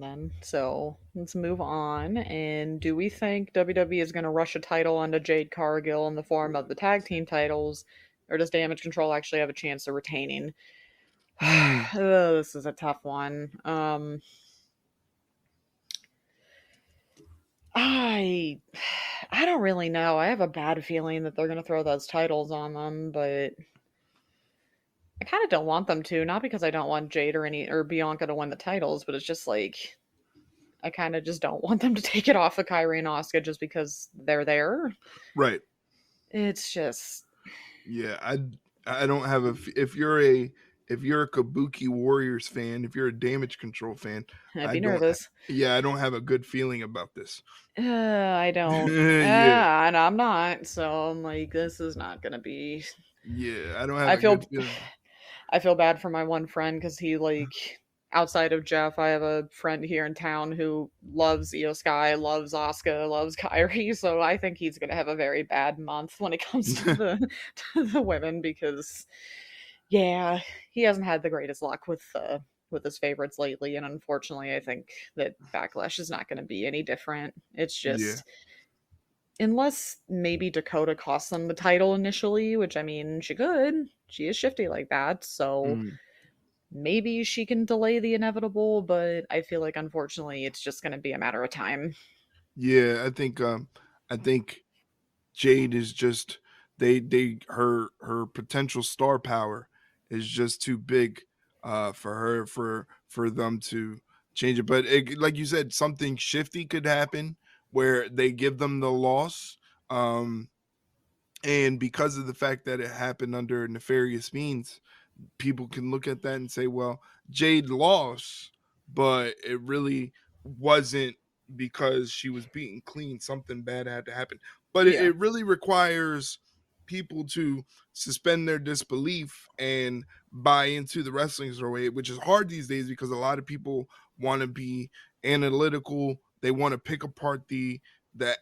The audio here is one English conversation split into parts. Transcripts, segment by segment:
then. So let's move on. And do we think WWE is going to rush a title onto Jade Cargill in the form of the tag team titles, or does Damage Control actually have a chance of retaining? Hmm. Oh, this is a tough one. I I don't really know. I have a bad feeling that they're going to throw those titles on them, but I kind of don't want them to. Not because I don't want Jade or Bianca to win the titles, but it's just like I kind of just don't want them to take it off of Kyrie and Asuka just because they're there. Right. It's just Yeah. I don't have if you're a Kabuki Warriors fan, if you're a Damage Control fan, I'd I be don't. nervous. Yeah, I don't have a good feeling about this. I don't. Yeah. And I'm not. So I'm like, this is not gonna be. Yeah, I don't have I a good feel feeling. I feel bad for my one friend because he like outside of Jeff, I have a friend here in town who loves Io Sky, loves Asuka, loves Kyrie. So I think he's gonna have a very bad month when it comes to the to the women because yeah, he hasn't had the greatest luck with his favorites lately, and unfortunately, I think that Backlash is not going to be any different. It's Yeah. just unless maybe Dakota costs them the title initially, which I mean, she could. She is shifty like that, so Mm. maybe she can delay the inevitable, but I feel like unfortunately it's just going to be a matter of time. Yeah, I think Jade is just her potential star power is just too big for her for them to change it. But like you said, something shifty could happen where they give them the loss. Um, and because of the fact that it happened under nefarious means, people can look at that and say, well, Jade lost, but it really wasn't because she was beaten clean. Something bad had to happen. But it, Yeah. it really requires people to suspend their disbelief and buy into the wrestling story, which is hard these days because a lot of people want to be analytical. They want to pick apart the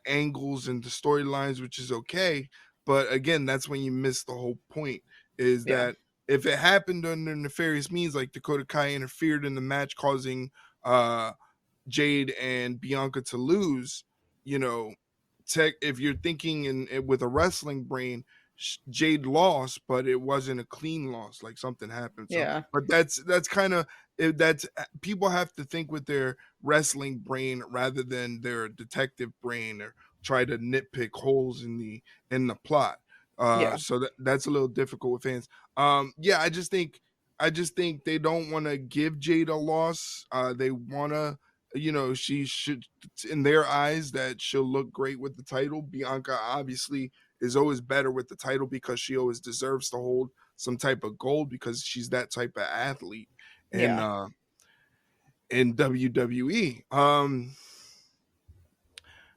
angles and the storylines, which is okay. But again, that's when you miss the whole point. Is Yeah. that if it happened under nefarious means, like Dakota Kai interfered in the match, causing uh, Jade and Bianca to lose, you know, if you're thinking with a wrestling brain, Jade lost, but it wasn't a clean loss, like something happened. So, Yeah. but that's kind of that's people have to think with their wrestling brain rather than their detective brain or try to nitpick holes in the plot. Yeah. So that's a little difficult with fans. Yeah, I just think they don't want to give Jade a loss. They want to, she should, in their eyes, that she'll look great with the title. Bianca obviously is always better with the title because she always deserves to hold some type of gold because she's that type of athlete in Yeah. uh in WWE.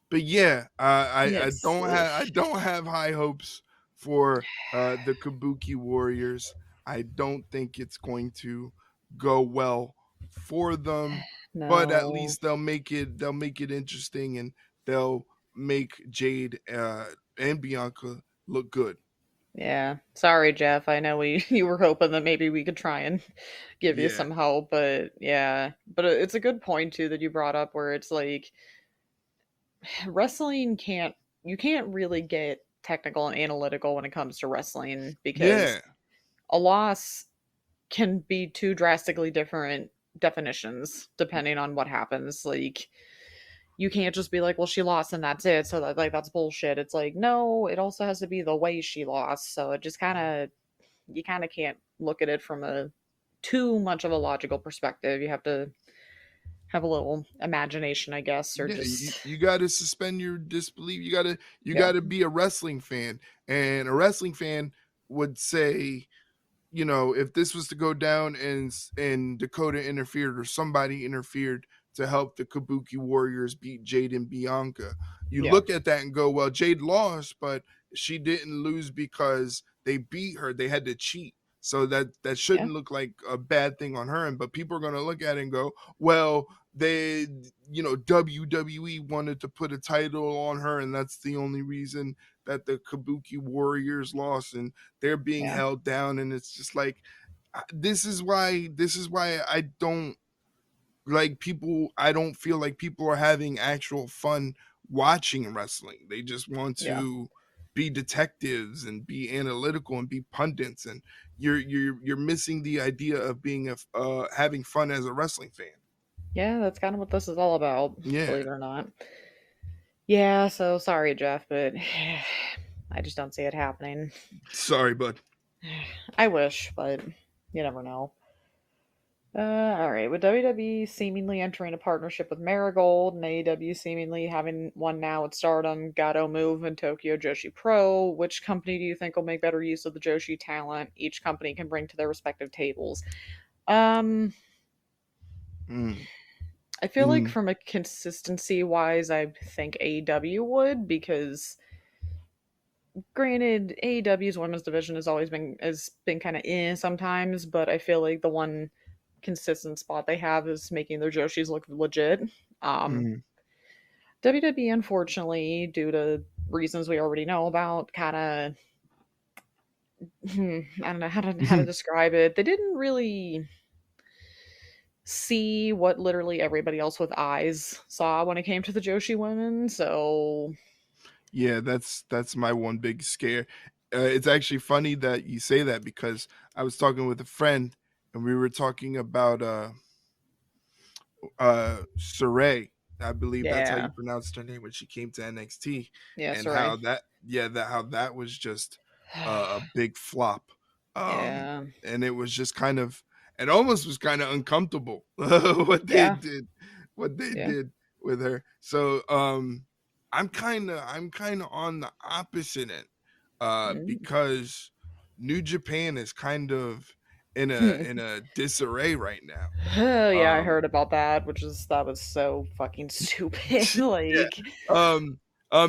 But yeah, I Yes. don't have high hopes for the Kabuki Warriors. I don't think it's going to go well for them, but at No. least they'll make it interesting and they'll make Jade and Bianca look good. Yeah. Sorry, Jeff. I know we you were hoping that maybe we could try and give you Yeah, some help, but yeah. But it's a good point too that you brought up where it's like wrestling can't you can't really get technical and analytical when it comes to wrestling because yeah, a loss can be two drastically different definitions depending on what happens. Like you can't just be like, well, she lost and that's it. So that like that's bullshit. It's like, no, it also has to be the way she lost. So it just kind of you kind of can't look at it from a too much of a logical perspective. You have to have a little imagination, I guess, or yeah. You, just you got to suspend your disbelief. You yeah, got to be a wrestling fan, and a wrestling fan would say, if this was to go down and Dakota interfered or somebody interfered to help the Kabuki Warriors beat Jade and Bianca, you yeah, look at that and go, well, Jade lost, but she didn't lose because they beat her. They had to cheat. So that yeah, shouldn't look like a bad thing on her end. But people are going to look at it and go, well, WWE wanted to put a title on her, and that's the only reason that the Kabuki Warriors lost, and they're being yeah, held down. And it's just like this is why I don't like people I don't feel like people are having actual fun watching wrestling. They just want Yeah. to be detectives and be analytical and be pundits, and you're missing the idea of being having fun as a wrestling fan. Yeah, that's kind of what this is all about, Yeah. believe it or not. Yeah, so sorry, Jeff, but I just don't see it happening. Sorry, bud. I wish, but you never know. All right. With WWE seemingly entering a partnership with Marigold and AEW seemingly having one now at Stardom, Gato Move, and Tokyo Joshi Pro, which company do you think will make better use of the Joshi talent each company can bring to their respective tables? Um, Mm, I feel like mm, from a consistency wise, I think AEW would because granted, AEW's women's division has been kind of sometimes, but I feel like the one consistent spot they have is making their Joshis look legit. Um, mm, WWE, unfortunately, due to reasons we already know about, kind of I don't know how to mhm. describe it. They didn't really see what literally everybody else with eyes saw when it came to the Joshi women. So Yeah, that's my one big scare. It's actually funny that you say that because I was talking with a friend and we were talking about Saray. I believe that's how yeah, you pronounced her name when she came to NXT, yeah, and sorry, how that was just a big flop. yeah, And it was just kind of it almost was kind of uncomfortable what they yeah, did what they yeah. did with her. So I'm kind of on the opposite end Mm. because New Japan is kind of in a disarray right now. Oh yeah, I Um heard about that, that was so fucking stupid. Yeah. Like,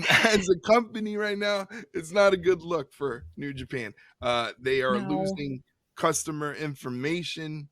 As a company right now, it's not a good look for New Japan. They are no, losing customer information.